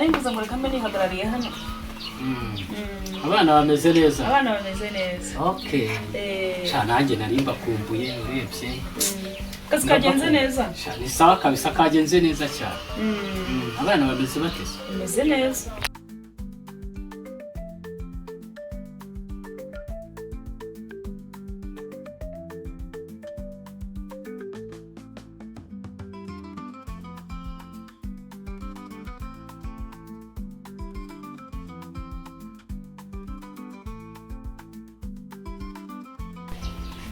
nari mvuze ngo reka mbe nihagarariye hano. Abana bameze neza. Abana bameze neza. Okay. Nanjye nari mbakumbuye urebye. Kazi kagenze neza. Ni sawa kabisa kagenze neza cyane. Abana bameze bateze. Bameze neza.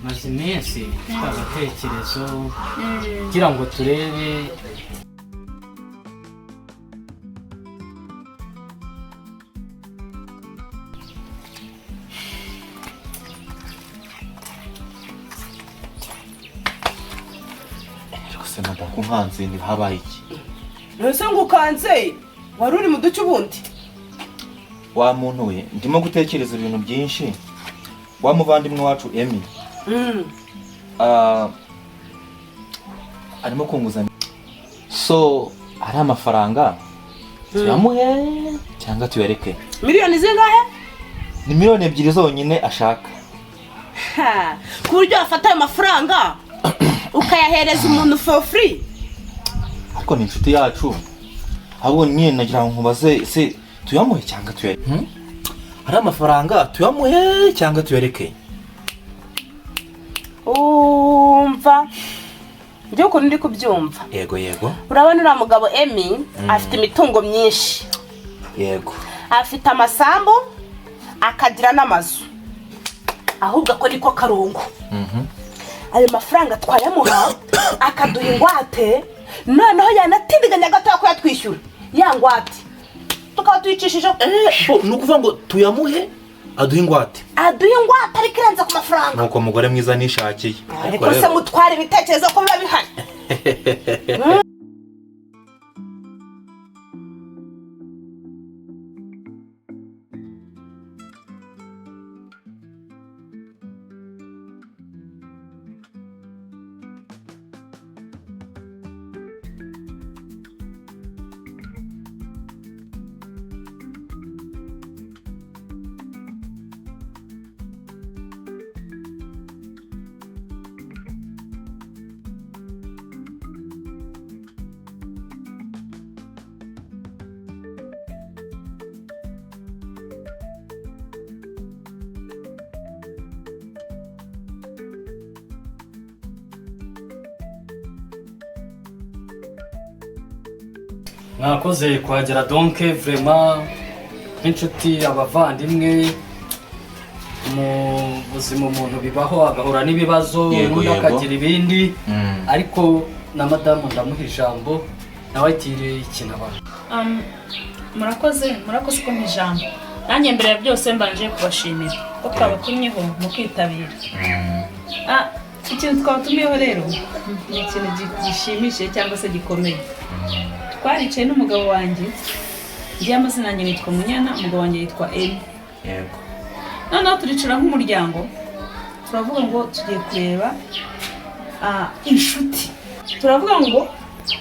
Maze iminsi twagatekerezo kugira ngo turebe se nada kunkanze ni habaye iki Nose ngukanze wari uri mu duce ubundi wa muntu we ndimo gutekereza ibintu byinshi wa muvandimwe wacu Emi arimo kunguzanya so ari amafaranga tuyamuhe cyangwa tuyareke miliyoni zingahe ni miliyoni 2 zonyine ashaka ku buryo afata ayo mafaranga ukayahereza umuntu for free ariko ni inshuti yacu ahubwo nyine nagira ngo nkubaze se tuyamuhe cyangwa tuyareke ari amafaranga tuyamuhe cyangwa tuyareke umva njye ukuntu ndi kubyumva yego urabona uriya mugabo Emi afite imitungo myinshi yego afite amasambu akagira n'amazu ahubwo ko niko karungu ayo mafaranga twayamuha akaduha ingwate noneho yanatindiganya gatoya ko yatwishyura ya ngwate tukaba tuyicishije ni ukuvuga ngo tuyamuhe aduha ingwate ariko irenze ku mafaranga nuko mugore mwiza nishakiye ariko se mutwara ibitekerezo ko biba bihari mwakoze kuhagera donc vraiment nk'inshuti abavandimwe mu buzima umuntu bibaho agahura n'ibibazo undi akagira ibindi ariko na madamu ndamuha ijambo nawe atiriye ikintu abantu murakoze ko ijambo nanjye mbere ya byose mbanje kubashimira ko twabatumyeho mu kwitabira ikintu twabatumiyeho rero ni ikintu gishimishije cyangwa se gikomeye twaricaye n'umugabo wanjye ngiye amazina yanjye nitwa Munyana umugabo wanjye yitwa Emi yego noneho turicara nk'umuryango turavuga ngo tugiye kureba inshuti turavuga ngo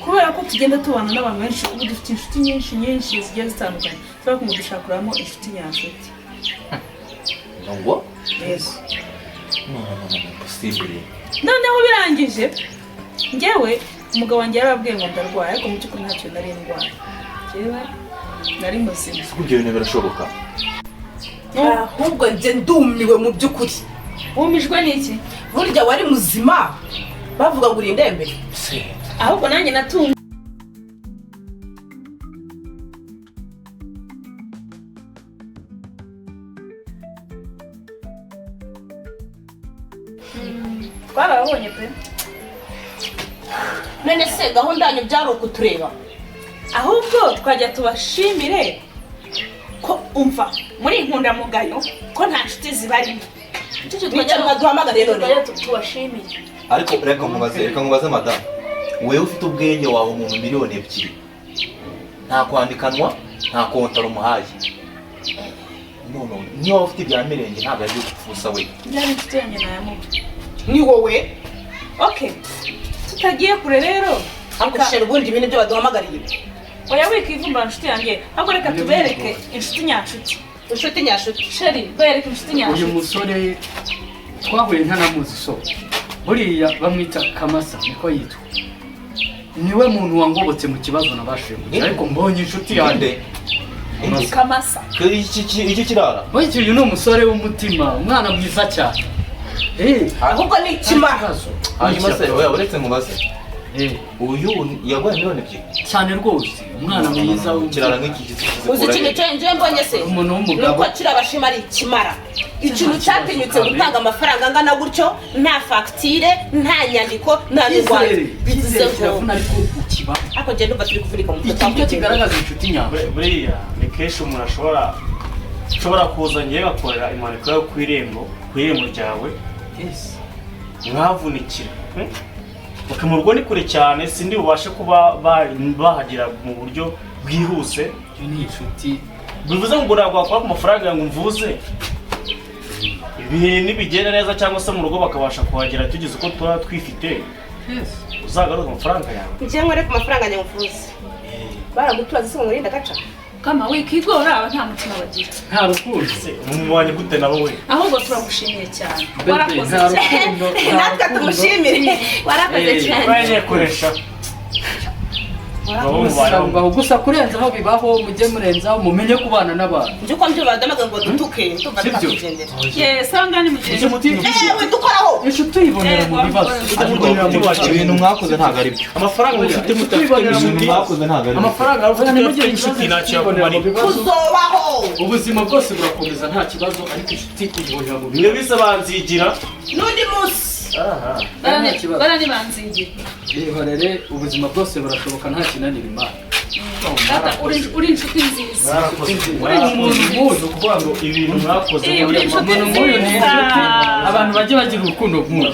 kubera ko tugenda tubana n'abantu benshi ubu dufite inshuti nyinshi zigiye zitandukanye turavuga ngo dushakiramo inshuti nyanshuti ngo yes possible noneho birangije njyewe umugabo wanjye yarababwiye ngo ndarwaye ariko mu by'ukuri ntacyo nari ndwaye njyewe nari muzima ibyo bintu birashoboka ahubwo njye ndumiwe mu by'ukuri wumijwe n'iki burya wari muzima bavuga ngo uri indembe ahubwo nanjye natunga twarababonye pe none se gahunda yanyu byari ukutureba ahubwo twajya tubashimire ko umva muri inkundamugayo ko nta nshuti zibarimo twajya mwaduhamagare none tubashimire ariko reka nkubaze madamu wewe ufite ubwenge wawe umuntu miliyoni 2 nta kwandikanwa nta kontaro umuhaye none niyo waba ufite ibya mirenge ntabwo yagiye gupfusa we byari inshuti yanjye nayamuha ni wowe okay tutagiye kure rero akoshera ubundi ibintu byo baduhamagariye oya wikivumbura inshuti yanjye ahubwo reka tubereke inshuti nyanshuti. inshuti nyashuti. Sheri bereke inshuti uyu nyanshuti. musore twahuye ntanamuzi so buriya bamwita Kamasa niko yitwa, niwe muntu wangobotse mu kibazo nabashije kugira, ariko mbonye inshuti yanjye Kamasa. iki kirara uyu ni umusore w'umutima, umwana mwiza cyane. ahubwo ni ikimara. hanyuma se oya uretse nkubaze uyu yaguhaye miliyoni ebyiri cyane rwose, umwana mwiza kirara nk'iki uzi ikintu cyenje mbonye se umuntu w'umugabo nuko akira abashima ari ikimara. ikintu cyatinyutse gutanga amafaranga angana gutyo nta fagitire nta nyandiko nta n'ingwate bivuze ngo ariko njye ndumva turi kuvunika mu mutwe icyo kigaragaza inshuti nyawe. buriya ni kenshi umuntu ashobora kuza ngiye gakorera impanuka yo ku irembo ryawe mwavunikira mu rugo ni kure cyane, sindi bubashe kuba bahagera mu buryo bwihuse. iyo ni inshuti bivuze ngo ntabwo wakora ku mafaranga ngo mvuze ibihe nibigenda neza cyangwa se mu rugo bakabasha kuhagera tugeze uko tuba twifite, uzagaruka amafaranga yawe. njye nkore ku mafaranga nyamuvuze baraguturaza se ngo ngurinde agaca Kama wikigora aba nta mutima bagira. nta rukundo Se umubanye gute nabo we? Ahubwo turagushimiye cyane. Bebe, Warakoze nta cyane. rukundo, natwe tumushimire warakoze cyane. Baje koresha. baho gusa kurenzaho bibaho, mujye murenzaho mumenye kubana n'abantu. njye uko mbyumva badamaga ngo dutuke ndumva tukagendera. Yes, sangani mugende. ewe dukoraho inshuti uyibonera mu bibazo, ibintu mwakoze ntabwo ari byo Amafaranga mufite mutafite ibintu mwakoze ntabwo ari byo amafaranga mufite inshuti ntacyo yakumarira. tuzobaho ubuzima bwose burakomeza nta kibazo, ariko inshuti uyibonera mu bibazo. Niyo bise banzigira n'undi munsi. Barani banzingira. Ihorere, ubuzima bwose burashoboka nta kinanira Imana. Data uri inshuti nziza. uri umuntu muzi ukuvuga ngo ibintu mwakoze Uri inshuti umuntu nk'uyu ni nziza. inshuti, abantu bajye bagira urukundo nk'uru.